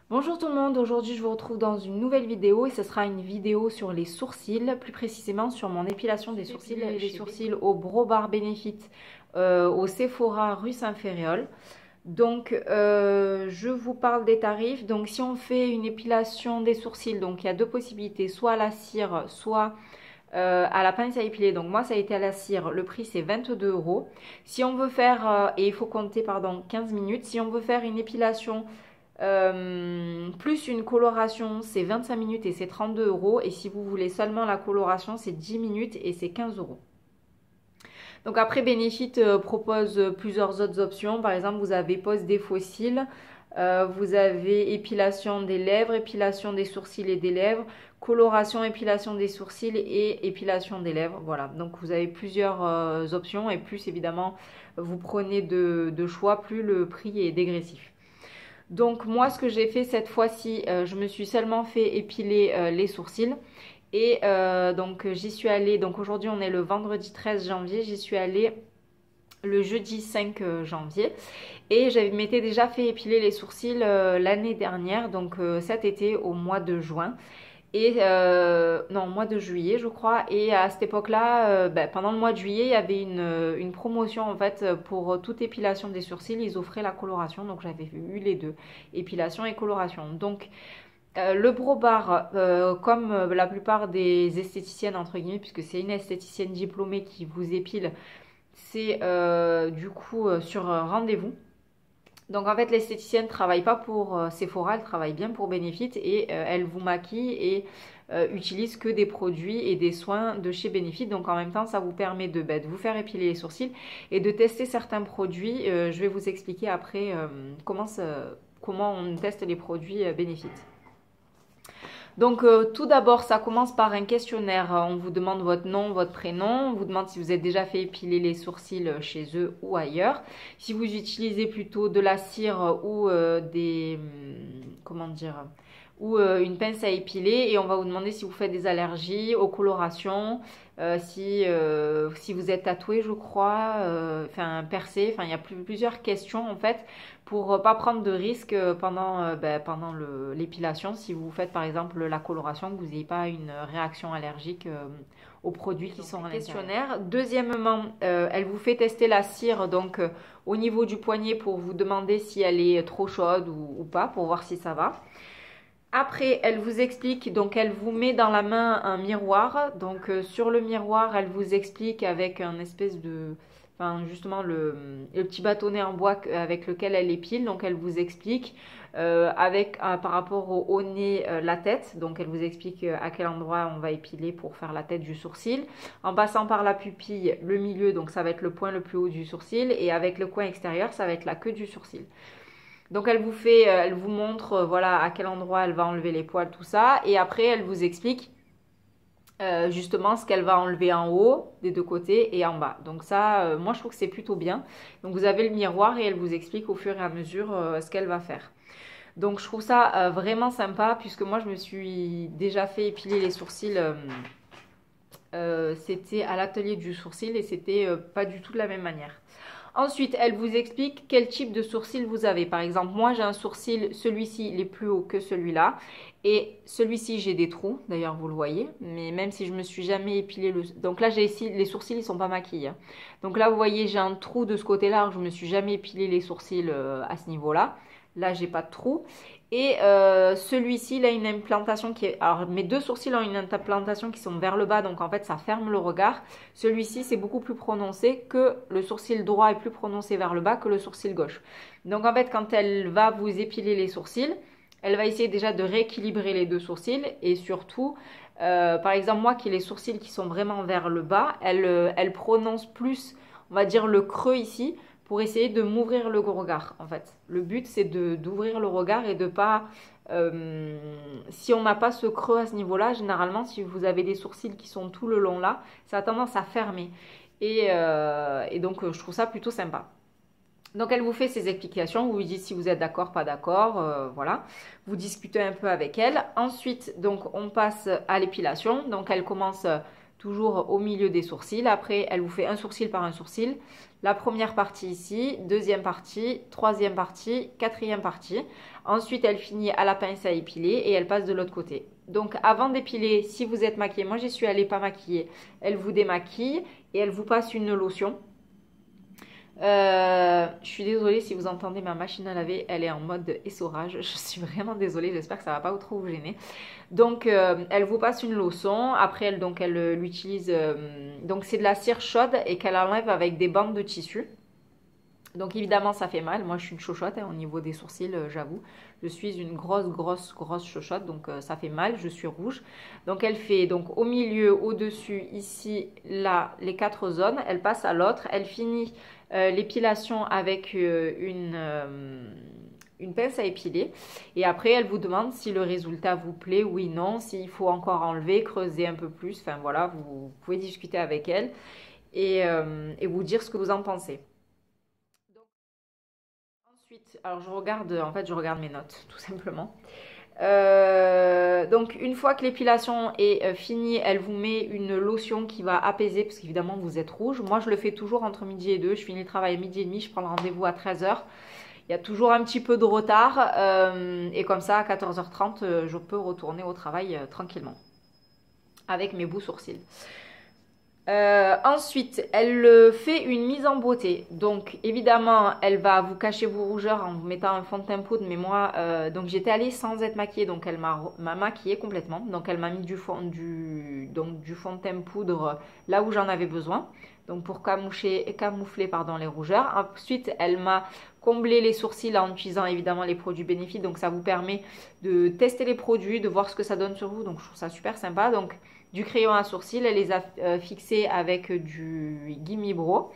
Bonjour tout le monde, aujourd'hui je vous retrouve dans une nouvelle vidéo et ce sera une vidéo sur les sourcils, plus précisément sur mon épilation des sourcils, les sourcils au Brow Bar Benefit au Sephora rue Saint-Féréol. Donc je vous parle des tarifs. Donc si on fait une épilation des sourcils, donc il y a deux possibilités, soit à la cire, soit à la pince à épiler. Donc moi ça a été à la cire, le prix c'est 22 euros. Si on veut faire, et il faut compter pardon 15 minutes, si on veut faire une épilation plus une coloration, c'est 25 minutes et c'est 32 euros. Et si vous voulez seulement la coloration, c'est 10 minutes et c'est 15 euros. Donc après, Benefit propose plusieurs autres options. Par exemple, vous avez pose des fossiles, vous avez épilation des lèvres, épilation des sourcils et des lèvres, coloration, épilation des sourcils et épilation des lèvres. Voilà, donc vous avez plusieurs options et plus évidemment vous prenez de choix, plus le prix est dégressif. Donc moi ce que j'ai fait cette fois-ci, je me suis seulement fait épiler les sourcils. Et donc j'y suis allée, donc aujourd'hui on est le vendredi 13 janvier, j'y suis allée le jeudi 5 janvier. Et je m'étais déjà fait épiler les sourcils l'année dernière, donc cet été au mois de juin. Et non, mois de juillet, je crois. Et à cette époque-là, pendant le mois de juillet, il y avait une promotion en fait pour toute épilation des sourcils. Ils offraient la coloration, donc j'avais eu les deux, épilation et coloration. Donc le Brow Bar, comme la plupart des esthéticiennes entre guillemets, puisque c'est une esthéticienne diplômée qui vous épile, c'est du coup sur rendez-vous. Donc en fait l'esthéticienne ne travaille pas pour Sephora, elle travaille bien pour Benefit et elle vous maquille et utilise que des produits et des soins de chez Benefit. Donc en même temps ça vous permet de vous faire épiler les sourcils et de tester certains produits. Je vais vous expliquer après comment on teste les produits Benefit. Donc tout d'abord, ça commence par un questionnaire. On vous demande votre nom, votre prénom. On vous demande si vous êtes déjà fait épiler les sourcils chez eux ou ailleurs. Si vous utilisez plutôt de la cire ou comment dire, ou une pince à épiler. Et on va vous demander si vous faites des allergies aux colorations, si vous êtes tatoué, je crois, enfin percé. Enfin, il y a plusieurs questions en fait pour pas prendre de risques pendant l'épilation. Si vous faites par exemple la coloration, que vous n'ayez pas une réaction allergique aux produits qui sont en questionnaire. Deuxièmement, elle vous fait tester la cire donc au niveau du poignet pour vous demander si elle est trop chaude ou pas, pour voir si ça va. Après, elle vous explique, donc elle vous met dans la main un miroir. Donc sur le miroir, elle vous explique avec un espèce de... Enfin, justement, le petit bâtonnet en bois avec lequel elle épile. Donc elle vous explique par rapport au nez, la tête. Donc elle vous explique à quel endroit on va épiler pour faire la tête du sourcil. En passant par la pupille, le milieu, donc ça va être le point le plus haut du sourcil. Et avec le coin extérieur, ça va être la queue du sourcil. Donc elle vous montre voilà à quel endroit elle va enlever les poils, tout ça. Et après elle vous explique justement ce qu'elle va enlever en haut, des deux côtés et en bas. Donc ça, moi je trouve que c'est plutôt bien. Donc vous avez le miroir et elle vous explique au fur et à mesure ce qu'elle va faire. Donc je trouve ça vraiment sympa puisque moi je me suis déjà fait épiler les sourcils. C'était à l'atelier du sourcil et c'était pas du tout de la même manière. Ensuite, elle vous explique quel type de sourcil vous avez. Par exemple, moi j'ai un sourcil, celui-ci il est plus haut que celui-là. Et celui-ci j'ai des trous, d'ailleurs vous le voyez. Mais même si je me suis jamais épilé le... Donc là j'ai ici, les sourcils ils sont pas maquillés. Donc là vous voyez j'ai un trou de ce côté-là, alors je me suis jamais épilé les sourcils à ce niveau-là. Là j'ai pas de trou. Et celui-ci, il a une implantation qui est... Alors, mes deux sourcils ont une implantation qui sont vers le bas, donc en fait, ça ferme le regard. Celui-ci, c'est beaucoup plus prononcé que le sourcil droit est plus prononcé vers le bas que le sourcil gauche. Donc, en fait, quand elle va vous épiler les sourcils, elle va essayer déjà de rééquilibrer les deux sourcils. Et surtout, par exemple, moi qui ai les sourcils qui sont vraiment vers le bas, elle prononce plus, on va dire, le creux ici, pour essayer de m'ouvrir le regard en fait. Le but c'est d'ouvrir le regard et de pas... si on n'a pas ce creux à ce niveau-là, généralement si vous avez des sourcils qui sont tout le long là, ça a tendance à fermer. Et donc je trouve ça plutôt sympa. Donc elle vous fait ses explications, vous lui dites si vous êtes d'accord, pas d'accord, voilà. Vous discutez un peu avec elle. Ensuite, donc on passe à l'épilation. Donc elle commence toujours au milieu des sourcils. Après, elle vous fait un sourcil par un sourcil. La première partie ici, deuxième partie, troisième partie, quatrième partie. Ensuite, elle finit à la pince à épiler et elle passe de l'autre côté. Donc, avant d'épiler, si vous êtes maquillée, moi j'y suis allée pas maquillée, elle vous démaquille et elle vous passe une lotion. Je suis désolée si vous entendez ma machine à laver, elle est en mode essorage. Je suis vraiment désolée, j'espère que ça va pas trop vous gêner. Donc, elle vous passe une lotion. Après, elle l'utilise. Donc, c'est de la cire chaude et qu'elle enlève avec des bandes de tissu. Donc évidemment ça fait mal, moi je suis une chochotte au niveau des sourcils, j'avoue. Je suis une grosse chochotte, donc ça fait mal, je suis rouge. Donc elle fait donc au milieu, au-dessus, ici, là, les 4 zones. Elle passe à l'autre, elle finit l'épilation avec une pince à épiler. Et après elle vous demande si le résultat vous plaît, oui, non, s'il faut encore enlever, creuser un peu plus. Enfin voilà, vous pouvez discuter avec elle et vous dire ce que vous en pensez. Ensuite, alors je regarde mes notes tout simplement. Donc une fois que l'épilation est finie, elle vous met une lotion qui va apaiser parce qu'évidemment vous êtes rouge. Moi je le fais toujours entre midi et 2, je finis le travail à midi et demi, je prends le rendez-vous à 13h. Il y a toujours un petit peu de retard et comme ça à 14h30 je peux retourner au travail tranquillement avec mes beaux sourcils. Ensuite, elle fait une mise en beauté. Donc, évidemment, elle va vous cacher vos rougeurs en vous mettant un fond de teint poudre. Mais moi, donc j'étais allée sans être maquillée. Donc, elle m'a maquillée complètement. Donc, elle m'a mis du fond de teint poudre là où j'en avais besoin. Donc, pour camoufler les rougeurs. Ensuite, elle m'a comblé les sourcils en utilisant évidemment les produits Benefit. Donc, ça vous permet de tester les produits, de voir ce que ça donne sur vous. Donc, je trouve ça super sympa. Donc, du crayon à sourcils, elle les a fixés avec du Gimme Brow.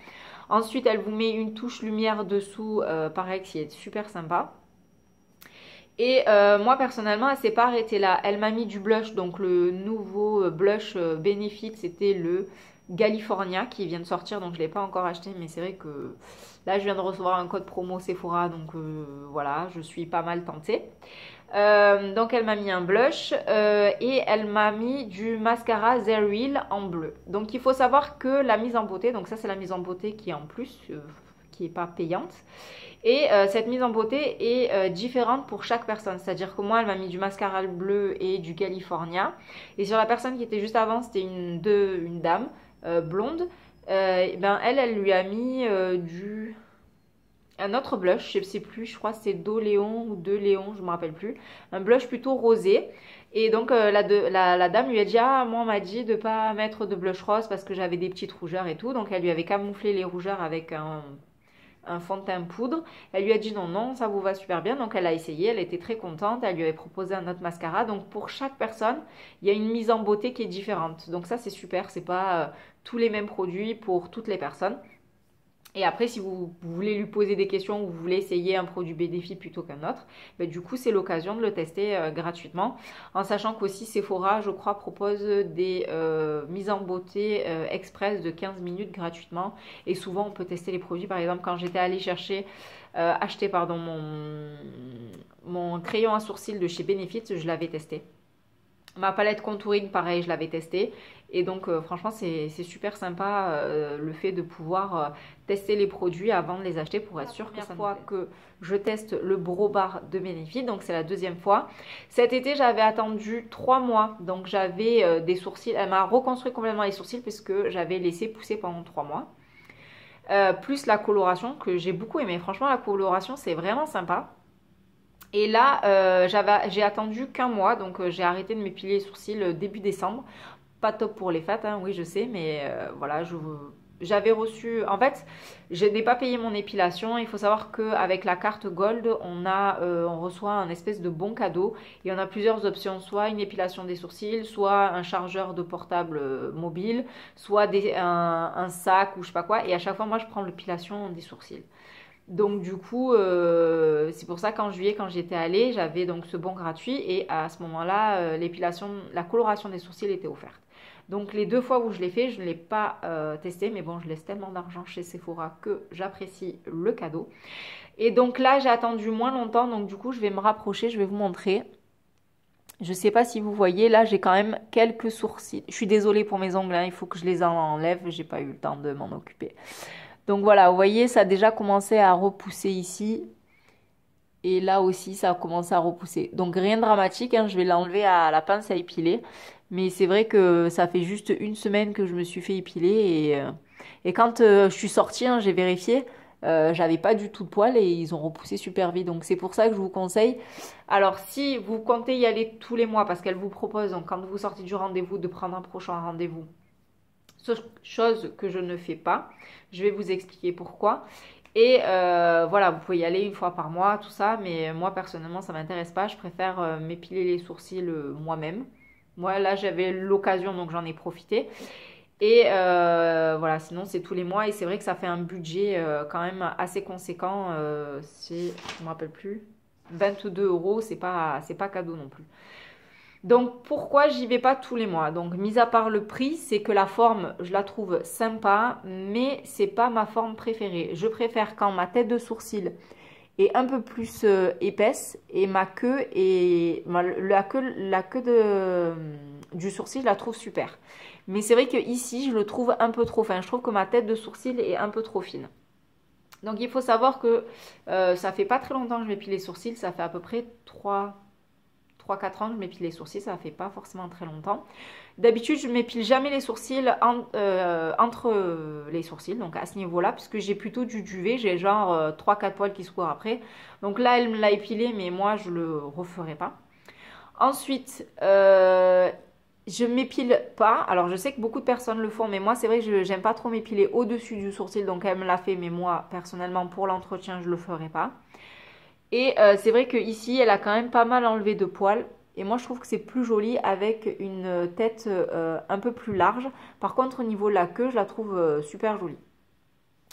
Ensuite, elle vous met une touche lumière dessous, pareil, qui est super sympa. Et moi, personnellement, elle ne s'est pas arrêtée là. Elle m'a mis du blush, donc le nouveau blush Benefit, c'était le California qui vient de sortir, donc je ne l'ai pas encore acheté, mais c'est vrai que là, je viens de recevoir un code promo Sephora, donc voilà, je suis pas mal tentée. Donc elle m'a mis un blush et elle m'a mis du mascara Zero Real en bleu. Donc il faut savoir que la mise en beauté, donc ça c'est la mise en beauté qui est en plus, qui n'est pas payante. Et cette mise en beauté est différente pour chaque personne. C'est-à-dire que moi elle m'a mis du mascara bleu et du California. Et sur la personne qui était juste avant, c'était une dame blonde. Elle lui a mis un autre blush, je ne sais plus, je crois que c'est d'Oléon ou de Léon, je ne me rappelle plus. Un blush plutôt rosé. Et donc la dame lui a dit, ah moi on m'a dit de ne pas mettre de blush rose parce que j'avais des petites rougeurs et tout. Donc elle lui avait camouflé les rougeurs avec un fond de teint poudre. Elle lui a dit non, ça vous va super bien. Donc elle a essayé, elle était très contente. Elle lui avait proposé un autre mascara. Donc pour chaque personne, il y a une mise en beauté qui est différente. Donc ça c'est super, c'est pas tous les mêmes produits pour toutes les personnes. Et après, si vous voulez lui poser des questions ou vous voulez essayer un produit Benefit plutôt qu'un autre, du coup, c'est l'occasion de le tester gratuitement. En sachant qu'aussi Sephora, je crois, propose des mises en beauté express de 15 minutes gratuitement. Et souvent, on peut tester les produits. Par exemple, quand j'étais allée acheter mon crayon à sourcils de chez Benefit, je l'avais testé. Ma palette contouring, pareil, je l'avais testée. Et donc, franchement, c'est super sympa le fait de pouvoir tester les produits avant de les acheter pour être sûr que ça fois que je teste le Brow Bar de Benefit. Donc, c'est la deuxième fois. Cet été, j'avais attendu 3 mois. Donc, j'avais des sourcils. Elle m'a reconstruit complètement les sourcils puisque j'avais laissé pousser pendant 3 mois. Plus la coloration que j'ai beaucoup aimé. Franchement, la coloration, c'est vraiment sympa. Et là, j'ai attendu qu'un mois, donc j'ai arrêté de m'épiler les sourcils début décembre. Pas top pour les fêtes, hein, oui je sais, mais voilà, j'avais reçu... En fait, je n'ai pas payé mon épilation. Il faut savoir qu'avec la carte Gold, on reçoit un espèce de bon cadeau. Et on a plusieurs options, soit une épilation des sourcils, soit un chargeur de portable mobile, soit un sac ou je sais pas quoi. Et à chaque fois, moi, je prends l'épilation des sourcils. Donc du coup, c'est pour ça qu'en juillet, quand j'étais allée, j'avais donc ce bon gratuit et à ce moment-là, la coloration des sourcils était offerte. Donc les 2 fois où je l'ai fait, je ne l'ai pas testé, mais bon, je laisse tellement d'argent chez Sephora que j'apprécie le cadeau. Et donc là, j'ai attendu moins longtemps, donc du coup, je vais me rapprocher, je vais vous montrer. Je sais pas si vous voyez, là j'ai quand même quelques sourcils. Je suis désolée pour mes ongles, hein, il faut que je les enlève, j'ai pas eu le temps de m'en occuper. Donc voilà, vous voyez, ça a déjà commencé à repousser ici. Et là aussi, ça a commencé à repousser. Donc rien de dramatique, hein, je vais l'enlever à la pince à épiler. Mais c'est vrai que ça fait juste une semaine que je me suis fait épiler. Et quand je suis sortie, hein, j'ai vérifié, j'avais pas du tout de poils et ils ont repoussé super vite. Donc c'est pour ça que je vous conseille. Alors si vous comptez y aller tous les mois, parce qu'elle vous propose, donc, quand vous sortez du rendez-vous, de prendre un prochain rendez-vous. Chose que je ne fais pas. Je vais vous expliquer pourquoi. Et voilà, vous pouvez y aller une fois par mois, tout ça, mais moi personnellement ça m'intéresse pas. Je préfère m'épiler les sourcils moi-même. Moi là j'avais l'occasion donc j'en ai profité. Et voilà, sinon c'est tous les mois et c'est vrai que ça fait un budget quand même assez conséquent. C'est, je me rappelle plus, 22 euros, c'est pas cadeau non plus. Donc pourquoi j'y vais pas tous les mois? Donc mis à part le prix, c'est que la forme, je la trouve sympa, mais c'est pas ma forme préférée. Je préfère quand ma tête de sourcil est un peu plus épaisse et ma queue et la queue du sourcil, je la trouve super. Mais c'est vrai que ici, je le trouve un peu trop fin. Je trouve que ma tête de sourcil est un peu trop fine. Donc il faut savoir que ça fait pas très longtemps que je m'épile les sourcils, ça fait à peu près 3-4 ans que je m'épile les sourcils, ça fait pas forcément très longtemps. D'habitude, je m'épile jamais les sourcils entre les sourcils, donc à ce niveau-là, puisque j'ai plutôt du duvet, j'ai genre 3-4 poils qui se courent après. Donc là, elle me l'a épilé, mais moi, je le referai pas. Ensuite, je m'épile pas. Alors, je sais que beaucoup de personnes le font, mais moi, c'est vrai que j'aime pas trop m'épiler au-dessus du sourcil, donc elle me l'a fait, mais moi, personnellement, pour l'entretien, je le ferai pas. Et c'est vrai qu'ici, elle a quand même pas mal enlevé de poils. Et moi, je trouve que c'est plus joli avec une tête un peu plus large. Par contre, au niveau de la queue, je la trouve super jolie.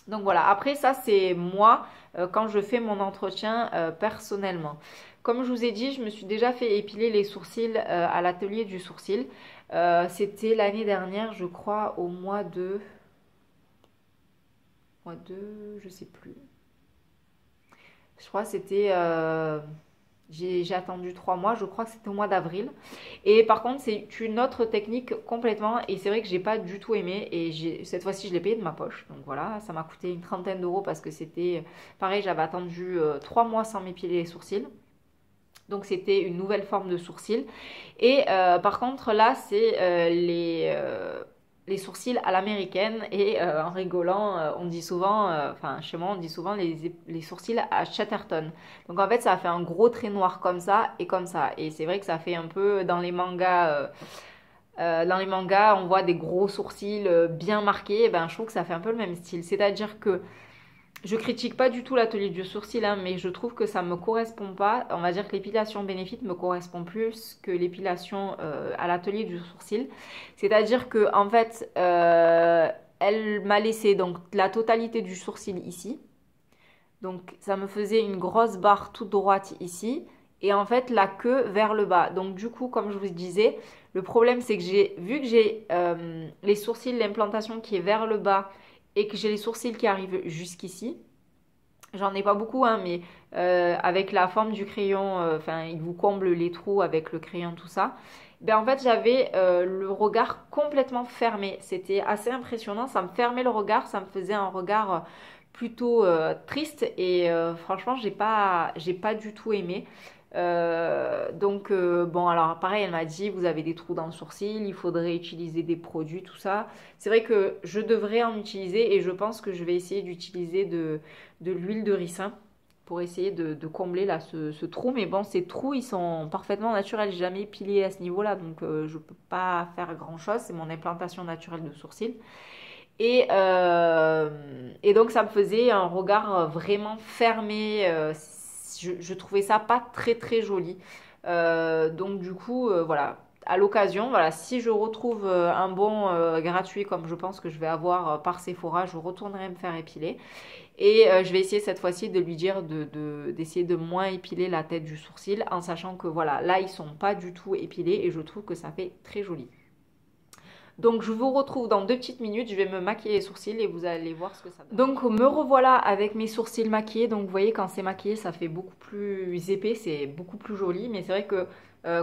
Donc voilà, après ça, c'est moi quand je fais mon entretien personnellement. Comme je vous ai dit, je me suis déjà fait épiler les sourcils à l'atelier du sourcil. C'était l'année dernière, je crois, au mois de... je sais plus. Je crois que c'était... j'ai attendu 3 mois, je crois que c'était au mois d'avril. Et par contre, c'est une autre technique complètement. Et c'est vrai que j'ai pas du tout aimé. Et cette fois-ci, je l'ai payé de ma poche. Donc voilà, ça m'a coûté une trentaine d'euros parce que c'était... Pareil, j'avais attendu 3 mois sans m'épiler les sourcils. Donc c'était une nouvelle forme de sourcil. Et par contre, là, c'est les sourcils à l'américaine et en rigolant, on dit souvent, enfin chez moi on dit souvent les sourcils à Chatterton. Donc en fait ça fait un gros trait noir comme ça et comme ça. Et c'est vrai que ça fait un peu dans les mangas, on voit des gros sourcils bien marqués. Et ben, je trouve que ça fait un peu le même style. C'est-à-dire que je critique pas du tout l'atelier du sourcil, hein, mais je trouve que ça me correspond pas. On va dire que l'épilation bénéfique me correspond plus que l'épilation à l'atelier du sourcil. C'est-à-dire que en fait, elle m'a laissé donc la totalité du sourcil ici. Donc ça me faisait une grosse barre toute droite ici. Et en fait, la queue vers le bas. Donc du coup, comme je vous disais, le problème c'est que vu que j'ai les sourcils, l'implantation qui est vers le bas et que j'ai les sourcils qui arrivent jusqu'ici. J'en ai pas beaucoup, hein, mais avec la forme du crayon, enfin, il vous comble les trous avec le crayon, tout ça. Ben, en fait, j'avais le regard complètement fermé. C'était assez impressionnant. Ça me fermait le regard, ça me faisait un regard plutôt triste et franchement, j'ai pas du tout aimé. Donc bon, alors pareil, elle m'a dit vous avez des trous dans le sourcil, il faudrait utiliser des produits, tout ça. C'est vrai que je devrais en utiliser et je pense que je vais essayer d'utiliser de l'huile de ricin pour essayer de combler là ce trou. Mais bon, ces trous ils sont parfaitement naturels, j'ai jamais épilé à ce niveau-là, donc je peux pas faire grand chose. C'est mon implantation naturelle de sourcil. Et donc ça me faisait un regard vraiment fermé. Je trouvais ça pas très très joli. Donc du coup, voilà. À l'occasion, voilà, si je retrouve un bon gratuit comme je pense que je vais avoir par Sephora, je retournerai me faire épiler. Et je vais essayer cette fois-ci de lui dire d'essayer de moins épiler la tête du sourcil en sachant que voilà, là ils sont pas du tout épilés et je trouve que ça fait très joli. Donc je vous retrouve dans 2 petites minutes, je vais me maquiller les sourcils et vous allez voir ce que ça donne. Donc me revoilà avec mes sourcils maquillés, donc vous voyez quand c'est maquillé ça fait beaucoup plus épais, c'est beaucoup plus joli, mais c'est vrai que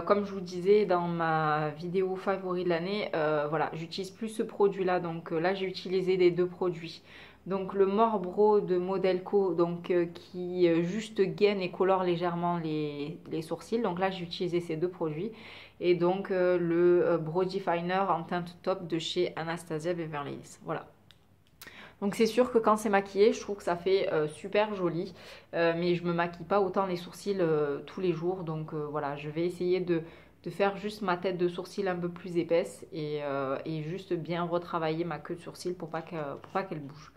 comme je vous disais dans ma vidéo favori de l'année, voilà, j'utilise plus ce produit là, donc là j'ai utilisé les 2 produits. Donc le Morbro de Modelco, donc qui juste gaine et colore légèrement les sourcils. Donc là j'ai utilisé ces 2 produits. Et donc le Brow Definer en teinte top de chez Anastasia Beverly Hills. Voilà. Donc c'est sûr que quand c'est maquillé, je trouve que ça fait super joli. Mais je me maquille pas autant les sourcils tous les jours. Donc voilà, je vais essayer de faire juste ma tête de sourcils un peu plus épaisse et juste bien retravailler ma queue de sourcils pour pas qu'elle bouge.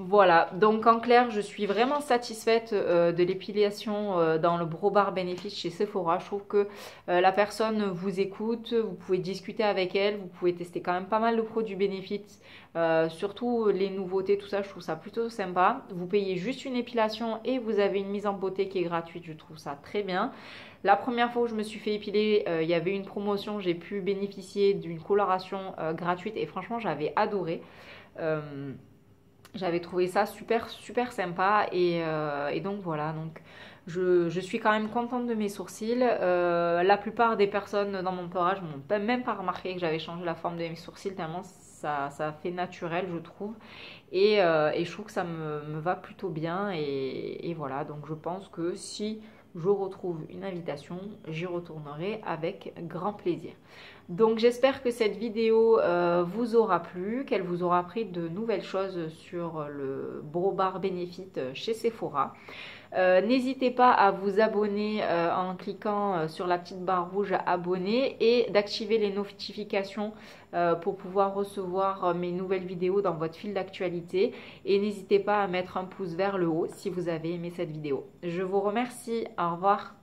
Voilà, donc en clair, je suis vraiment satisfaite de l'épilation dans le Brow Bar Benefit chez Sephora. Je trouve que la personne vous écoute, vous pouvez discuter avec elle, vous pouvez tester quand même pas mal de produits Benefit, surtout les nouveautés, tout ça, je trouve ça plutôt sympa. Vous payez juste une épilation et vous avez une mise en beauté qui est gratuite, je trouve ça très bien. La première fois où je me suis fait épiler, il y avait une promotion, j'ai pu bénéficier d'une coloration gratuite et franchement, j'avais adoré. J'avais trouvé ça super sympa et donc voilà, donc je suis quand même contente de mes sourcils. La plupart des personnes dans mon entourage m'ont même pas remarqué que j'avais changé la forme de mes sourcils tellement ça fait naturel je trouve et je trouve que ça me va plutôt bien et voilà, donc je pense que si je retrouve une invitation, j'y retournerai avec grand plaisir. Donc j'espère que cette vidéo vous aura plu, qu'elle vous aura appris de nouvelles choses sur le Brow Bar Benefit chez Sephora. N'hésitez pas à vous abonner en cliquant sur la petite barre rouge abonner et d'activer les notifications pour pouvoir recevoir mes nouvelles vidéos dans votre fil d'actualité. Et n'hésitez pas à mettre un pouce vers le haut si vous avez aimé cette vidéo. Je vous remercie, au revoir.